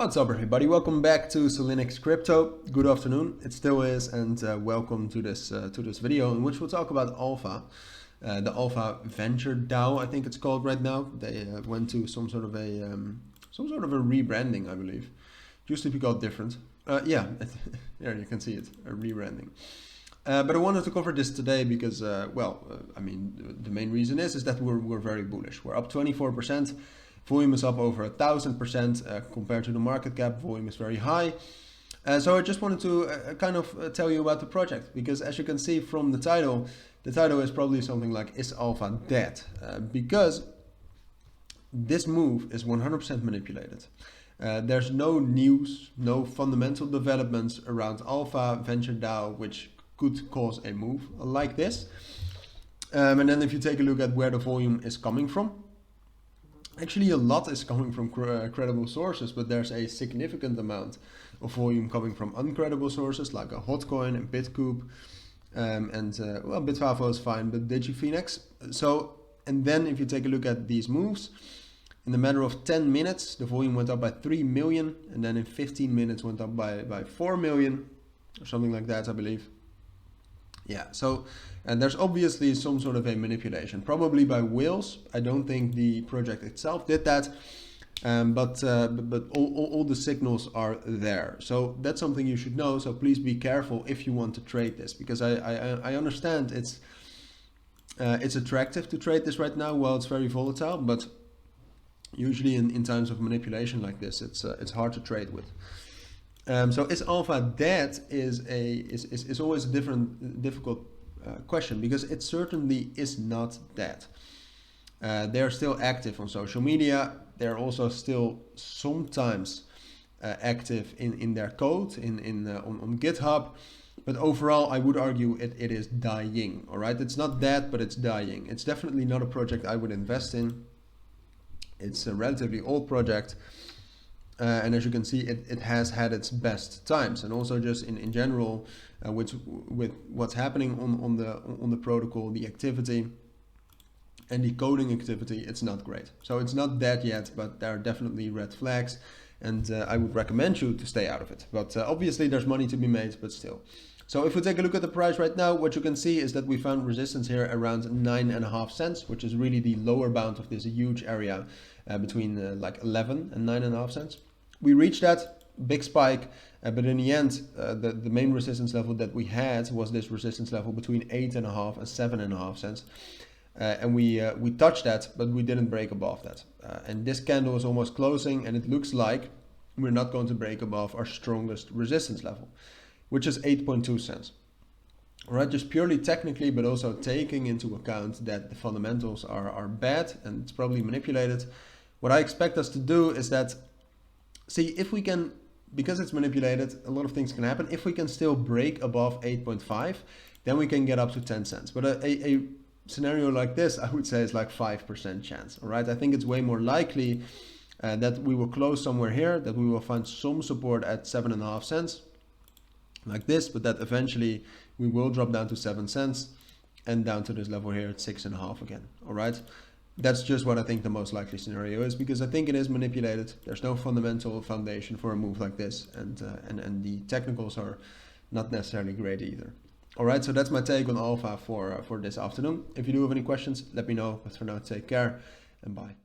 What's up, everybody? Welcome back to Cilinix Crypto. Good afternoon. It still is, and welcome to this video in which we'll talk about Alpha, the Alpha Venture DAO. I think it's called right now. They went to some sort of a rebranding, I believe. It used to be called different. Yeah, there you can see it, a rebranding. But I wanted to cover this today because, I mean, the main reason is that we're very bullish. We're up 24%. Volume is up over 1,000% compared to the market cap. Volume is very high. So I just wanted to tell you about the project, because as you can see from the title is probably something like, is Alpha dead? Because this move is 100% manipulated. There's no news, no fundamental developments around Alpha Venture DAO which could cause a move like this. And then if you take a look at where the volume is coming from, actually, a lot is coming from credible sources, but there's a significant amount of volume coming from uncredible sources like a Hotcoin and Bitcoop, Bitfavo is fine, but DigiPhoenix. So, and then if you take a look at these moves, in the matter of 10 minutes, the volume went up by 3 million, and then in 15 minutes went up by 4 million, or something like that, I believe. Yeah, so, and there's obviously some sort of a manipulation, probably by whales. I don't think the project itself did that, but all the signals are there. So that's something you should know. So please be careful if you want to trade this, because I understand it's attractive to trade this right now while it's very volatile, but usually in times of manipulation like this, it's hard to trade with. So is Alpha dead is always a difficult question, because it certainly is not dead. They're still active on social media. They're also still sometimes active in their code on GitHub. But overall, I would argue it is dying. All right, it's not dead, but it's dying. It's definitely not a project I would invest in. It's a relatively old project. And as you can see, it has had its best times, and also just in general, with what's happening on the protocol, the activity and the coding activity, it's not great. So it's not dead yet, but there are definitely red flags, and I would recommend you to stay out of it. But obviously, there's money to be made, but still. So if we take a look at the price right now, what you can see is that we found resistance here around 9.5 cents, which is really the lower bound of this huge area between like 11 and 9.5 cents. We reached that big spike, but in the end, the main resistance level that we had was this resistance level between 8.5 and 7.5 cents. And we touched that, but we didn't break above that. And this candle is almost closing, and it looks like we're not going to break above our strongest resistance level, which is 8.2 cents. All right, just purely technically, but also taking into account that the fundamentals are bad and it's probably manipulated. What I expect us to do is that, see if we can, because it's manipulated, a lot of things can happen. If we can still break above 8.5, then we can get up to 10 cents. But a scenario like this, I would say, is like 5% chance. All right, I think it's way more likely that we will close somewhere here, that we will find some support at 7.5 cents, like this, but that eventually we will drop down to 7 cents and down to this level here at 6.5 again. All right. That's just what I think the most likely scenario is, because I think it is manipulated. There's no fundamental foundation for a move like this, and the technicals are not necessarily great either. All right, so that's my take on Alpha for this afternoon. If you do have any questions, let me know. But for now, take care and bye.